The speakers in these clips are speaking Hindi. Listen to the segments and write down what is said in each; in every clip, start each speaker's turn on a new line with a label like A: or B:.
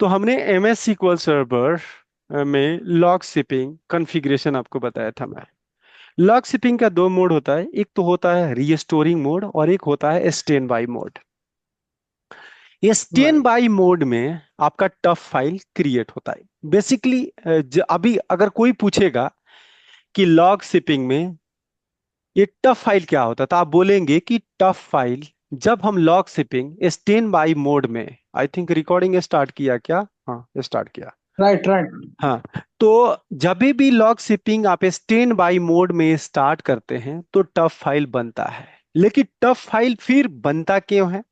A: तो हमने एम एस SQL सर्वर में लॉग शिपिंग कॉन्फ़िगरेशन आपको बताया था। मैं लॉग शिपिंग का दो मोड होता है, एक तो होता है रीस्टोरिंग मोड और एक होता है स्टैंड बाय मोड। ये स्टैंड
B: राइट।
A: बाय मोड में आपका टफ फाइल क्रिएट होता है बेसिकली। अभी अगर कोई पूछेगा कि लॉग शिपिंग में ये टफ फाइल क्या होता है, तो आप बोलेंगे कि टफ फाइल जब हम log shipping stand by mode में, आई थिंक रिकॉर्डिंग स्टार्ट किया क्या? हाँ, स्टार्ट किया।
B: राइट। राइट।
A: हाँ, तो जब भी लॉग शिपिंग आप स्टैंड बाय मोड में स्टार्ट करते हैं तो टफ फाइल बनता है। लेकिन टफ फाइल फिर बनता क्यों है?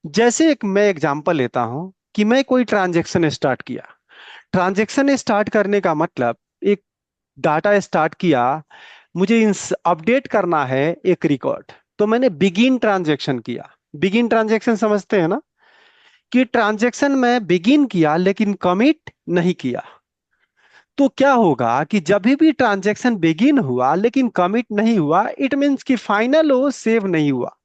A: जैसे एक मैं एग्जांपल लेता हूं कि मैं कोई ट्रांजैक्शन स्टार्ट किया। ट्रांजैक्शन स्टार्ट करने का मतलब एक डाटा स्टार्ट किया, मुझे अपडेट करना है एक रिकॉर्ड, तो मैंने बिगिन ट्रांजैक्शन किया। बिगिन ट्रांजैक्शन समझते हैं ना, कि ट्रांजैक्शन में बिगिन किया लेकिन कमिट नहीं किया। तो क्या होगा कि जब भी ट्रांजैक्शन बिगिन हुआ लेकिन कमिट नहीं हुआ, इट मीन्स कि फाइनल वो सेव नहीं हुआ।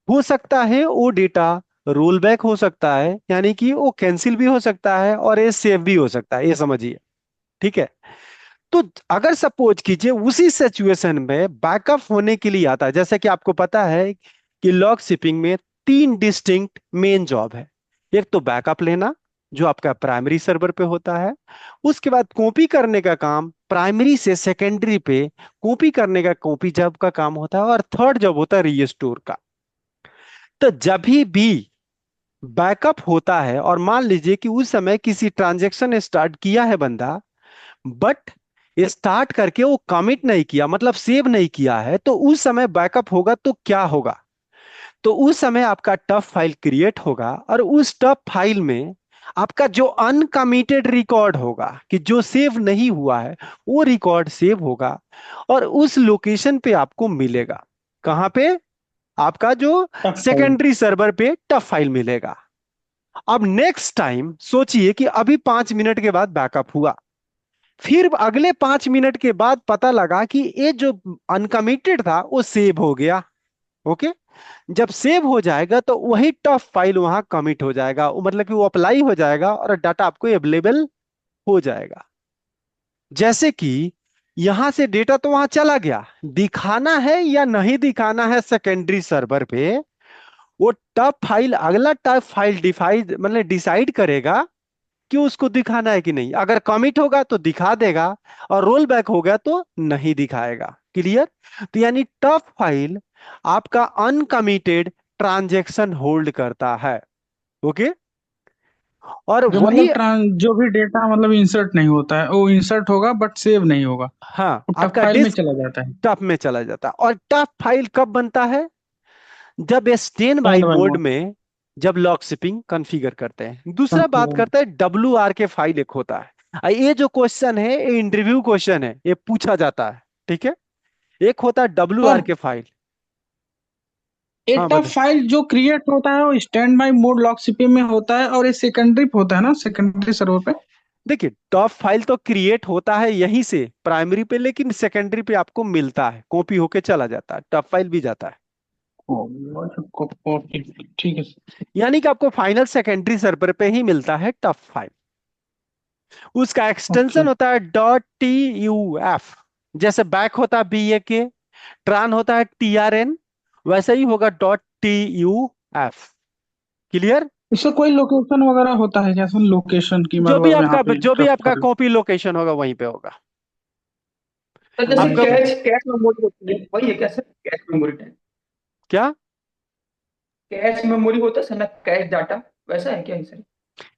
A: हो सकता है वो डेटा रोल बैक हो सकता है, यानी कि वो कैंसिल भी हो सकता है और ये सेव भी हो सकता है, ये समझिए। ठीक है। तो अगर सपोज कीजिए उसी सिचुएशन में बैकअप होने के लिए आता है, जैसे कि आपको पता है कि लॉग शिपिंग में तीन डिस्टिंक्ट मेन जॉब है। एक तो बैकअप लेना, जो आपका प्राइमरी सर्वर पे होता है। उसके बाद कॉपी करने का काम प्राइमरी से सेकेंडरी पे कॉपी करने का कॉपी जॉब का काम होता है। और थर्ड जॉब होता है रीस्टोर का। तो जब भी बैकअप होता है और मान लीजिए कि उस समय किसी ट्रांजेक्शन स्टार्ट किया है बंदा, बट स्टार्ट करके वो कमिट नहीं किया, मतलब सेव नहीं किया है, तो उस समय बैकअप होगा तो क्या होगा? तो उस समय आपका टफ फाइल क्रिएट होगा और उस टफ फाइल में आपका जो अनकमिटेड रिकॉर्ड होगा, कि जो सेव नहीं हुआ है, वो रिकॉर्ड सेव होगा और उस लोकेशन पे आपको मिलेगा। कहां पे? आपका जो
B: टफ फाइल।
A: सेकेंडरी सर्वर पे टफ फाइल मिलेगा। अब नेक्स्ट टाइम सोचिए कि अभी 5 मिनट के बाद बैकअप हुआ, फिर अगले 5 मिनट के बाद पता लगा कि ये जो अनकमिटेड था वो सेव हो गया। ओके। जब सेव हो जाएगा तो वही टफ फाइल वहां कमिट हो जाएगा, वो मतलब कि वो अप्लाई हो जाएगा और डाटा आपको अवेलेबल हो जाएगा। जैसे कि यहां से डेटा तो वहां चला गया, दिखाना है या नहीं दिखाना है सेकेंडरी सर्वर पे, वो टफ फाइल, अगला टफ फाइल डिफाइड मतलब डिसाइड करेगा कि उसको दिखाना है कि नहीं। अगर कमिट होगा तो दिखा देगा और रोल बैक होगा तो नहीं दिखाएगा। क्लियर? तो यानी टफ फाइल आपका अनकमिटेड ट्रांजैक्शन होल्ड करता है। ओके। और
B: जो
A: वही,
B: मतलब जो भी डेटा मतलब इंसर्ट नहीं होता है वो इंसर्ट होगा बट सेव नहीं होगा।
A: हाँ,
B: वो टफ
A: आपका
B: फाइल में
A: डिस्क
B: चला जाता है।
A: टफ में चला जाता है। और टफ फाइल कब बनता है? जब stand by
B: stand by
A: mode
B: mode.
A: में, जब लॉक शिपिंग कॉन्फ़िगर करते हैं। दूसरा बात करते हैं WR के फाइल एक होता है। ये जो क्वेश्चन है ये इंटरव्यू क्वेश्चन है, ये पूछा जाता है। ठीक है। एक होता है डब्ल्यू
B: सर,
A: आर के फाइल। हाँ,
B: एक टफ
A: बताए।
B: फाइल जो क्रिएट होता है वो stand by mode lock CPU में होता है और ये सेकेंडरी पे होता है ना, सेकेंडरी सर्वर पे।
A: देखिए, टॉप फाइल तो क्रिएट होता है यहीं से प्राइमरी पे, लेकिन सेकेंडरी पे आपको मिलता है, कॉपी होके चला जाता है, टॉप फाइल भी जाता है।
B: ओके, ठीक है।
A: यानी कि आपको फाइनल सेकेंडरी सर्वर पे ही मिलता है टॉप फाइल। उसका
B: ओके।
A: एक्सटेंशन होता है .TUF। जैसे बैक होता है BAK, ट्रान होता है TRN, वैसे ही होगा .TUF। क्लियर?
B: इसका कोई लोकेशन वगैरह होता है क्या सर, लोकेशन की मतलब यहाँ पे
A: जो भी
B: टफ
A: आपका
B: फाइल।
A: कॉपी लोकेशन होगा वहीं पे होगा
C: तो जैसे
A: आपका।
B: ओके।
C: कैश कैश मेमोरी होती है वही है क्या सर? Cache memory type.
A: क्या?
C: कैश मेमोरी होता है सर ना, कैश डाटा वैसा है क्या ये सर?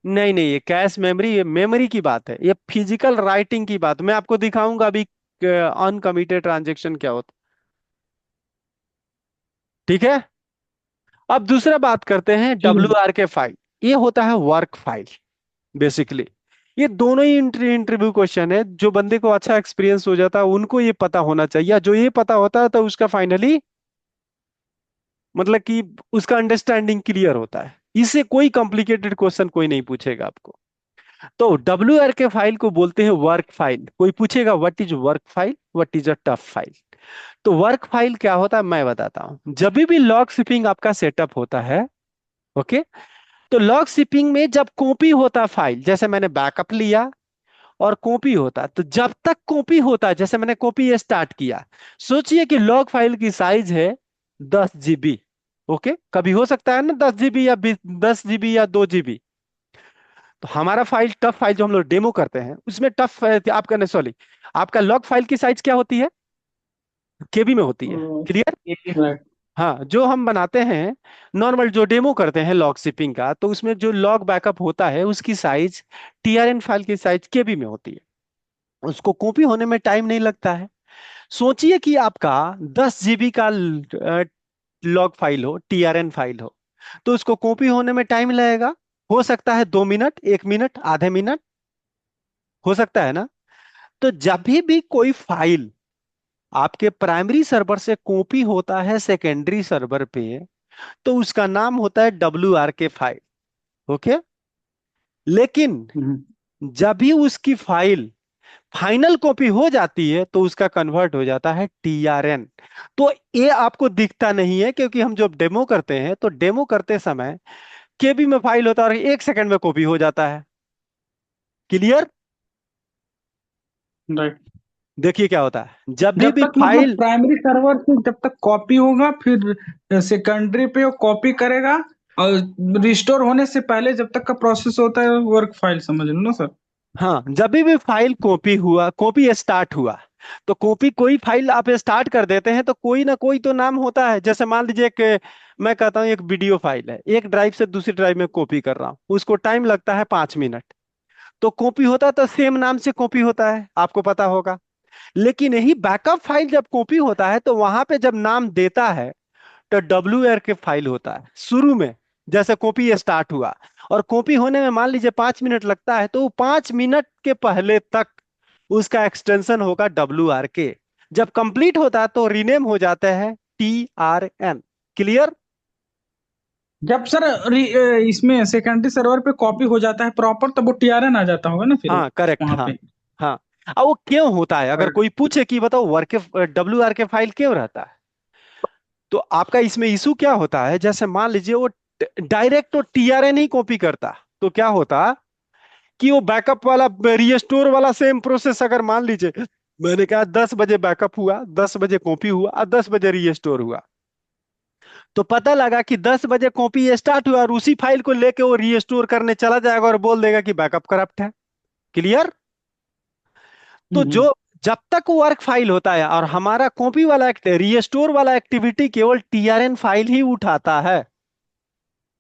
A: नहीं नहीं, ये कैश मेमोरी, ये मेमोरी की बात है, ये फिजिकल राइटिंग की बात। मैं आपको दिखाऊंगा अभी अनकमिटेड ट्रांजेक्शन क्या होता। ठीक है। अब दूसरा बात करते हैं
B: ठीक है।
A: WR के फाइल। ये होता है वर्क फाइल बेसिकली। ये दोनों ही इंटरव्यू क्वेश्चन है। जो बंदे को अच्छा एक्सपीरियंस हो जाता है उनको ये पता होना चाहिए, या जो ये पता होता है तो उसका फाइनली मतलब कि उसका अंडरस्टैंडिंग क्लियर होता है। इससे कोई कॉम्प्लिकेटेड क्वेश्चन कोई नहीं पूछेगा आपको। तो WR के फाइल को बोलते हैं वर्क फाइल। कोई पूछेगा what is work file, what is a tough file. तो वर्क फाइल क्या होता है मैं बताता हूं। जब भी लॉग शिपिंग आपका सेटअप होता है, ओके, तो लॉग शिपिंग में जब कॉपी होता फाइल, जैसे मैंने बैकअप लिया और कॉपी होता, तो जब तक कॉपी होता, जैसे मैंने कॉपी स्टार्ट किया, सोचिए कि लॉग फाइल की साइज है 10 GB। ओके, कभी हो सकता है ना 10 GB या 10 GB या 2 GB। तो हमारा फाइल टफ फाइल जो हम लोग डेमो करते हैं उसमें टफ आपका नहीं, सॉरी, आपका लॉग फाइल की साइज क्या होती है? केबी में होती है। क्लियर?
B: राइट।
A: हाँ, जो हम बनाते हैं नॉर्मल जो डेमो करते हैं लॉग शिपिंग का, तो उसमें जो लॉग बैकअप होता है उसकी साइज, टीआरएन फाइल की साइज केबी में होती है। उसको कॉपी होने में टाइम नहीं लगता है। सोचिए कि आपका 10 GB का लॉग फाइल हो, टीआरएन फाइल हो, तो उसको कॉपी होने में टाइम लगेगा। हो सकता है 2 मिनट, 1 मिनट, आधे मिनट, हो सकता है ना। तो जब भी कोई फाइल आपके प्राइमरी सर्वर से कॉपी होता है सेकेंडरी सर्वर पे, तो उसका नाम होता है WRK फाइल। ओके। लेकिन जब भी उसकी फाइल फाइनल कॉपी हो जाती है तो उसका कन्वर्ट हो जाता है TRN। तो ये आपको दिखता नहीं है, क्योंकि हम जब डेमो करते हैं तो डेमो करते समय केबी में फाइल होता है और 1 सेकंड में कॉपी हो जाता है। क्लियर?
B: राइट।
A: देखिए क्या होता है जब
B: जब
A: भी
B: तक मतलब
A: फाइल,
B: प्राइमरी सर्वर से जब तक कॉपी होगा, फिर सेकेंडरी पे वो कॉपी करेगा, और रिस्टोर होने से पहले जब तक का प्रोसेस होता है वर्क फाइल, समझ लो ना सर।
A: हाँ, जब भी फाइल कॉपी हुआ, कॉपी स्टार्ट हुआ, तो कॉपी कोई फाइल आप स्टार्ट कर देते हैं तो कोई ना कोई तो नाम होता है। जैसे मान लीजिए कि मैं कहता हूँ एक वीडियो फाइल है, एक ड्राइव से दूसरी ड्राइव में कॉपी कर रहा हूँ, उसको टाइम लगता है 5 मिनट। तो कॉपी होता है तो सेम नाम से कॉपी होता है, आपको पता होगा। लेकिन यही बैकअप फाइल जब कॉपी होता है तो वहां पे जब नाम देता है तो WR के फाइल होता है शुरू में। जैसे कॉपी स्टार्ट हुआ और कॉपी होने में मान लीजिए 5 मिनट लगता है, तो वो 5 मिनट के पहले तक उसका एक्सटेंशन होगा WRK। जब कंप्लीट होता है तो रीनेम हो जाता है TRN। क्लियर?
B: जब सर इसमें सेकेंडरी सर्वर पे कॉपी हो जाता है प्रॉपर, तब वो टीआरएन आ जाता होगा ना फिर
A: हाँ, करेक्ट,
B: वहां
A: हाँ।
B: पे।
A: हाँ। अब वो क्यों होता है, अगर
B: Right.
A: कोई पूछे कि बताओ वर्क WRK फाइल क्यों रहता है, तो आपका इसमें इशू क्या होता है, जैसे मान लीजिए वो डायरेक्ट तो TRN ही कॉपी करता, तो क्या होता कि वो बैकअप वाला रीस्टोर वाला सेम प्रोसेस, अगर मान लीजिए मैंने कहा 10 बजे बैकअप हुआ, 10 बजे कॉपी हुआ और 10 बजे रीस्टोर हुआ, तो पता लगा कि 10 बजे कॉपी स्टार्ट हुआ और उसी फाइल को लेके वो रीस्टोर करने चला जाएगा और बोल देगा कि बैकअप करप्ट है। क्लियर? तो
B: हम्म।
A: जो जब तक वर्क फाइल होता है और हमारा कॉपी वाला रीस्टोर वाला एक्टिविटी केवल TRN फाइल ही उठाता है।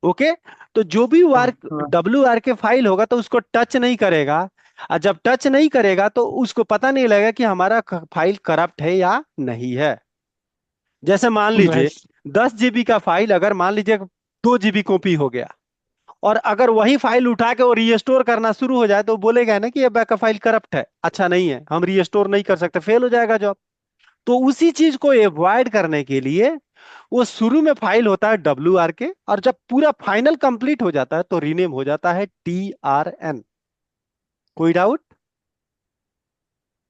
A: ओके। तो जो भी
B: हाँ,
A: वर्क
B: हाँ।
A: WRK फाइल होगा तो उसको टच नहीं करेगा। और जब टच नहीं करेगा तो उसको पता नहीं लगेगा कि हमारा फाइल करप्ट है या नहीं है। जैसे मान लीजिए
B: राइट।
A: 10 GB का फाइल, अगर मान लीजिए 2 GB कॉपी हो गया, और अगर वही फाइल उठा के वो रीस्टोर करना शुरू हो जाए तो बोलेगा ना कि ये बैकअप फाइल करप्ट है, अच्छा नहीं है, हम रीस्टोर नहीं कर सकते, फेल हो जाएगा जॉब। तो उसी चीज को एवॉइड करने के लिए वो शुरू में फाइल होता है WRK, और जब पूरा फाइनल कंप्लीट हो जाता है तो रीनेम हो जाता है TRN। कोई डाउट?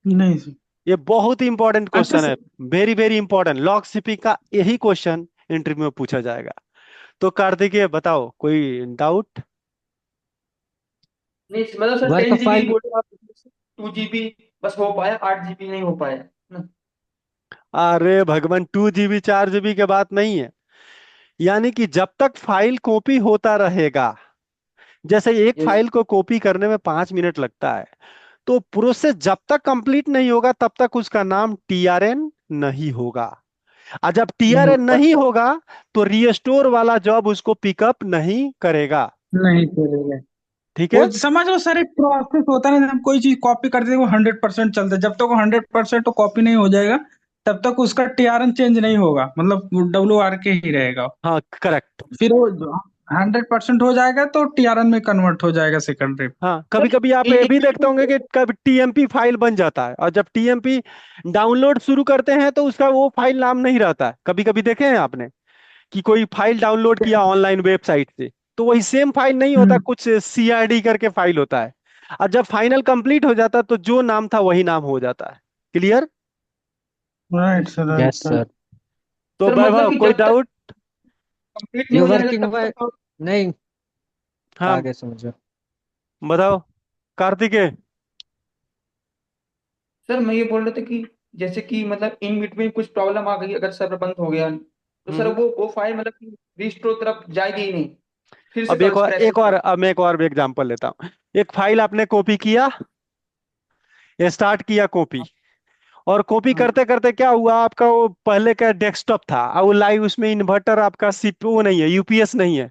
B: नहीं सर।
A: ये बहुत ही इंपॉर्टेंट
B: अच्छा
A: क्वेश्चन है।
B: Sir.
A: Very very important, log CP का यही क्वेश्चन इंटरव्यू में पूछा जाएगा। तो कार्तिकेय बताओ, कोई डाउट?
C: नहीं मतलब सर
D: वर्क
C: 10 GB
D: फाइल।
C: बोले आप, 2 GB बस हो पाया, 8 GB नहीं हो पाया ना।
A: अरे भगवान, 2 GB 4 GB के बात नहीं है। यानी कि जब तक फाइल कॉपी होता रहेगा, जैसे एक
C: यस।
A: फाइल को कॉपी करने में 5 मिनट लगता है, तो प्रोसेस जब तक कंप्लीट नहीं होगा तब तक उसका नाम TRN नहीं होगा। और जब
B: नहीं
A: TRN
B: होता।
A: नहीं होगा तो रीस्टोर वाला जॉब उसको पिकअप नहीं करेगा।
B: नहीं करेगा।
A: ठीक
B: वो
A: है?
B: समझ लो सर, एक प्रोसेस होता है ना, हम कोई चीज कॉपी करते हैं वो 100% चलता है, जब तक वो 100% तो कॉपी नहीं हो जाएगा तब तक उसका टीआरएन चेंज नहीं होगा, मतलब WRK ही रहेगा।
A: हाँ, करेक्ट।
B: फिर वो 100% हो जाएगा तो टीआरएन में कन्वर्ट हो जाएगा सेकेंडरी।
A: हाँ, कभी
C: सर
A: कभी आप ये
C: एक
A: भी देखते होंगे कि
C: चीज,
A: कभी TMP फाइल बन जाता है, और जब TMP डाउनलोड शुरू करते हैं तो उसका वो फाइल नाम नहीं रहता है। कभी कभी देखे हैं आपने कि कोई फाइल डाउनलोड किया ऑनलाइन वेबसाइट से, तो वही सेम फाइल नहीं होता,
B: हम्म।
A: कुछ CRD करके फाइल होता है। और जब फाइनल कंप्लीट हो जाता है तो जो नाम था वही नाम हो जाता है। Clear?
B: Right sir,
D: yes
B: right.
D: Sir.
A: तो
C: सर मतलब
A: वैभव,
C: कि
A: कोई
C: जब तक
A: डाउट?
C: कंप्लीट नहीं
D: ये
C: हो जाएगा
D: वर्किंग
C: तब
D: फाइल
C: तक तो।
D: नहीं,
A: हाँ,
D: आगे समझो।
A: बताओ कार्तिकेय।
C: सर मैं ये बोल रहा था कि जैसे कि मतलब इन बिटवीन कुछ प्रॉब्लम आ गई, अगर सर्वर बंद हो गया तो सर
A: हम्म।
C: वो फाइल मतलब कि रिस्टोर तरफ जाएगी ही नहीं, फिर से
A: अब एक और
C: क्रैश
A: एक और
C: करेगी।
A: अब मैं एक और भी एग्जांपल लेता हूँ। एक फाइल आपने कॉपी किया, स्टार्ट किया कॉपी, और कॉपी
B: हाँ।
A: करते करते क्या हुआ, आपका वो पहले का डेस्कटॉप था, अब वो लाइव उसमें इन्वर्टर आपका सीपीयू नहीं है, यूपीएस नहीं है।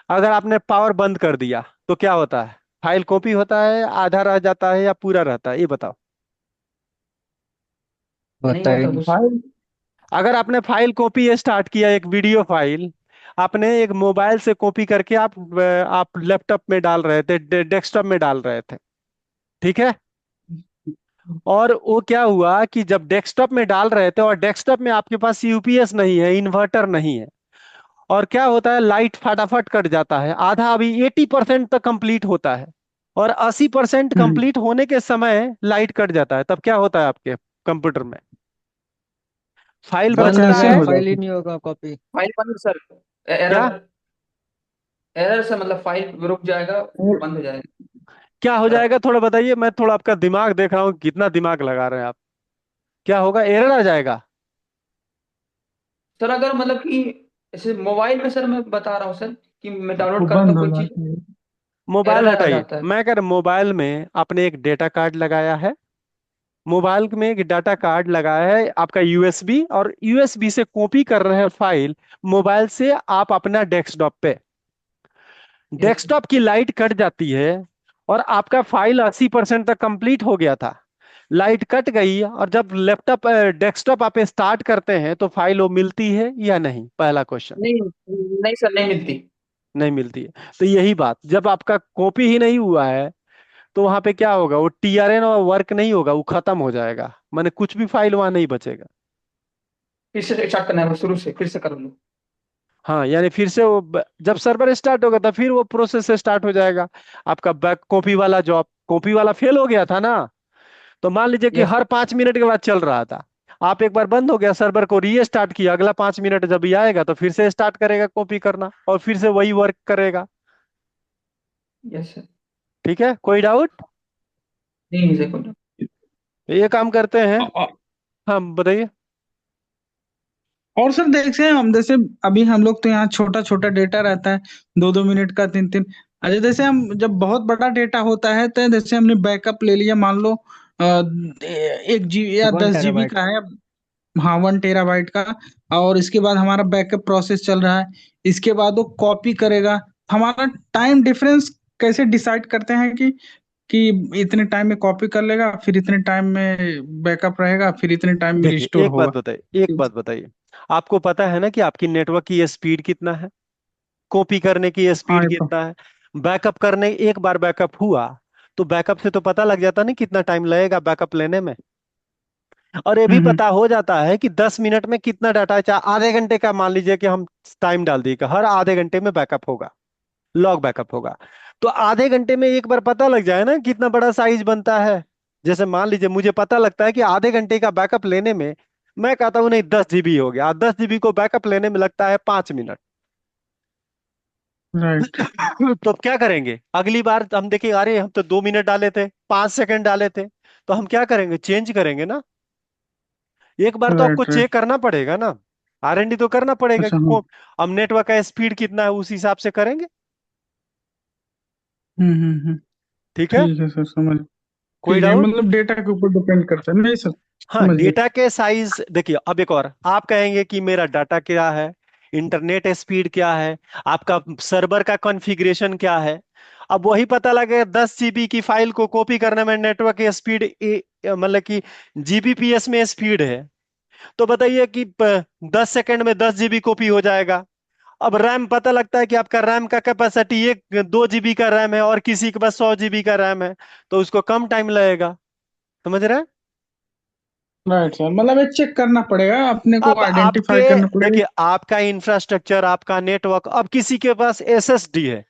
A: अगर आपने पावर बंद कर दिया तो क्या होता है? फाइल कॉपी होता है, आधा रह जाता है या पूरा रहता है, ये बताओ।
C: नहीं
D: होता ही
C: होता
D: नहीं।
C: कुछ।
B: फाइल।
A: अगर आपने फाइल कॉपी स्टार्ट किया, एक वीडियो फाइल आपने एक मोबाइल से कॉपी करके आप लैपटॉप में डाल रहे थे, डेस्कटॉप में डाल रहे थे, ठीक है। और वो क्या हुआ कि जब डेस्कटॉप में डाल रहे थे और डेस्कटॉप में आपके पास यूपीएस नहीं है, इन्वर्टर नहीं है, और क्या होता है, लाइट फटाफट कट जाता है, आधा अभी 80% तक कंप्लीट होता है, और 80%
B: हम्म।
A: कंप्लीट होने के समय लाइट कट जाता है, तब क्या होता है आपके कंप्यूटर में? फाइल
B: सर
D: बंद
A: बचता
B: क्रैशिंग
A: है।
D: रहेगा,
B: हो
D: फाइल ही
B: जाती
D: नहीं होगा कॉपी।
C: फाइल बंद सर,
A: क्या
C: एरर, एरर से मतलब फाइल रुक जाएगा,
B: है।
C: बंद हो जाएगा।
A: क्या हो
C: सर
A: जाएगा, थोड़ा बताइए, मैं थोड़ा आपका दिमाग देख रहा हूँ, कितना दिमाग लगा रहे हैं आप। क्या होगा, एरर आ जाएगा?
C: सर अगर मतलब कि जैसे मोबाइल में सर मैं बता रहा हूँ सर कि मैं
B: वो
C: डाउनलोड करता
B: बंद
C: हूँ
B: हो
C: कोई चीज,
B: जाती है।
A: मोबाइल
C: एरर आ
A: हटाइए,
C: जाता है।
A: मैं कह रहा मोबाइल में आपने एक डेटा कार्ड लगाया है, मोबाइल में एक डाटा कार्ड लगाया है आपका यूएसबी, और यूएसबी से कॉपी कर रहे हैं फाइल मोबाइल से आप अपना डेस्कटॉप पे।
C: Yes sir.
A: डेस्कटॉप की लाइट कट जाती है, और आपका फाइल 80% तक कंप्लीट हो गया था, लाइट कट गई, और जब लैपटॉप डेस्कटॉप आप स्टार्ट करते हैं तो फाइल वो मिलती है या नहीं, पहला क्वेश्चन।
C: नहीं, नहीं सर नहीं मिलती।
A: नहीं मिलती है। तो यही बात, जब आपका कॉपी ही नहीं हुआ है तो वहां पे क्या होगा, वो टीआरएन और वर्क नहीं होगा, वो खत्म हो जाएगा, माने कुछ भी फाइल वहां नहीं बचेगा।
C: फिर से स्टार्ट करना है, वो शुरू से फिर से कर लो।
A: हाँ, यानी फिर से वो जब सर्वर स्टार्ट होगा तो फिर वो प्रोसेस से स्टार्ट हो जाएगा। आपका बैक कॉपी वाला जॉब, कॉपी वाला फेल हो गया था ना, तो मान लीजिए कि
C: यस
A: हर
C: सर।
A: 5 मिनट के बाद चल रहा था, आप एक बार बंद हो गया, सर्वर को रीस्टार्ट किया, अगला 5 मिनट जब भी आएगा तो फिर से स्टार्ट करेगा कॉपी करना, और फिर से वही वर्क करेगा।
C: Yes sir.
A: ठीक है, कोई डाउट?
C: नहीं नहीं सर, कोई ना।
A: ये काम करते हैं।
B: औ-
A: हाँ बताइए।
B: और सर देखते हैं हम, जैसे अभी हम लोग तो यहाँ छोटा छोटा डेटा रहता है, 2-2 मिनट का, 3-3। अच्छा, जैसे हम जब बहुत बड़ा डेटा होता है तो जैसे हमने बैकअप ले लिया, मान लो 1 GB या
D: वन
B: 10 GB
D: टेराबाइट
B: का है। हाँ, 1 TB का। और इसके बाद हमारा बैकअप प्रोसेस चल रहा है, इसके बाद वो कॉपी करेगा। हमारा टाइम डिफरेंस कैसे डिसाइड करते हैं कि इतने टाइम में कॉपी कर लेगा, फिर इतने टाइम में बैकअप रहेगा, फिर इतने टाइम में
A: देखिए
B: रिस्टोर
A: एक बात
B: होगा।
A: बताइए, एक बात बताइए, आपको पता है ना कि आपकी नेटवर्क की स्पीड कितना है, कॉपी करने की
B: हाँ,
A: स्पीड
B: ये तो।
A: कितना है, बैकअप करने, एक बार बैकअप हुआ तो बैकअप से तो पता लग जाता नहीं कितना टाइम लगेगा बैकअप लेने में, और ये भी
B: हम्म।
A: पता हो जाता है कि 10 मिनट में कितना डाटा है, चाहे आधे घंटे का मान लीजिए कि हम टाइम डाल दिए कि हर आधे घंटे में बैकअप होगा, लॉग बैकअप होगा, तो आधे घंटे में एक बार पता लग जाए ना कितना बड़ा साइज बनता है। जैसे मान लीजिए मुझे पता लगता है कि आधे घंटे का बैकअप लेने में, मैं कहता हूँ नहीं 10 GB हो गया, 10 GB को बैकअप लेने में लगता है 5 मिनट।
B: राइट।
A: तो क्या करेंगे, अगली बार हम देखेंगे, अरे हम तो 2 मिनट डाले थे, 5 सेकंड डाले थे, तो हम क्या करेंगे, चेंज करेंगे ना। एक बार तो आपको
B: राइट। राइट।
A: चेक करना पड़ेगा ना, आरएनडी तो करना पड़ेगा
B: अच्छा,
A: कि
B: हाँ।
A: हम नेटवर्क का स्पीड कितना है उस हिसाब से करेंगे।
B: हम्म।
A: ठीक है,
B: ठीक है सर, समझ।
A: कोई
B: ठीक है,
A: डाउट?
B: मतलब डेटा के ऊपर डिपेंड करता है, नहीं सर,
A: हाँ,
B: समझ गए।
A: डेटा के साइज देखिए, अब एक और आप कहेंगे कि मेरा डाटा क्या है, इंटरनेट स्पीड क्या है, आपका सर्वर का कॉन्फ़िगरेशन क्या है। अब वही पता लगे 10 GB की फाइल को कॉपी करने में नेटवर्क की स्पीड मतलब कि जीबीपीएस में स्पीड है, तो बताइए कि 10 सेकंड में 10 GB कॉपी हो जाएगा। अब रैम पता लगता है कि आपका रैम का कैपेसिटी एक 2 GB का रैम है और किसी के पास 100 GB का रैम है, तो उसको कम टाइम लगेगा। समझ रहे हैं?
B: राइट सर, मतलब ये चेक करना पड़ेगा, अपने को
A: अब
B: आइडेंटिफाई
A: आपके
B: करना पड़ेगा।
A: देखिए, आपका इंफ्रास्ट्रक्चर, आपका नेटवर्क, अब किसी के पास एसएसडी है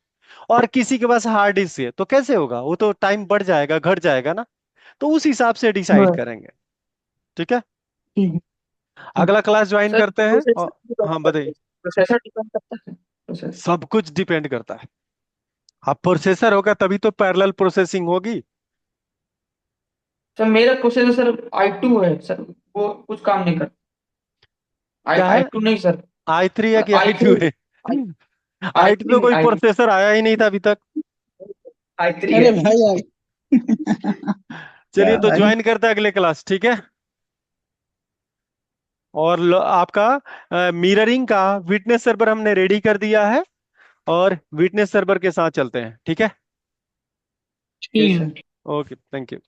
A: और किसी के पास हार्ड डिस्क है, तो कैसे होगा, वो तो टाइम बढ़ जाएगा, घट जाएगा ना, तो उस हिसाब से डिसाइड
B: राइट।
A: करेंगे। ठीक है,
B: ठीक है। ठीक।
A: अगला क्लास ज्वाइन
C: सर
A: करते हैं और हाँ बताइए।
C: प्रोसेसर डिपेंड करता है, प्रोसेसर।
A: सब कुछ डिपेंड करता है। अब प्रोसेसर होगा तभी तो पैरेलल प्रोसेसिंग होगी।
C: सर मेरा प्रोसेसर सर आई 2 है सर, वो कुछ काम नहीं करता। आई
A: क्या
C: आई
A: है?
C: टू नहीं सर।
A: i3 है कि
C: आई
A: i2
C: टू
A: है?
C: आई
A: i2 तो
C: थ्री
A: कोई
C: आई
A: प्रोसेसर आया ही नहीं था अभी तक।
C: आई 3
B: अरे
C: है।
B: भाई यार।
A: चलिए
B: क्या
A: तो
B: भाई।
A: ज्वाइन करते हैं अगले क्लास, ठीक है। और आपका मिररिंग का विटनेस सर्वर हमने रेडी कर दिया है, और विटनेस सर्वर के साथ चलते हैं, ठीक है।
C: जी
B: ठीक
C: सर।
B: है।
A: Okay, thank you.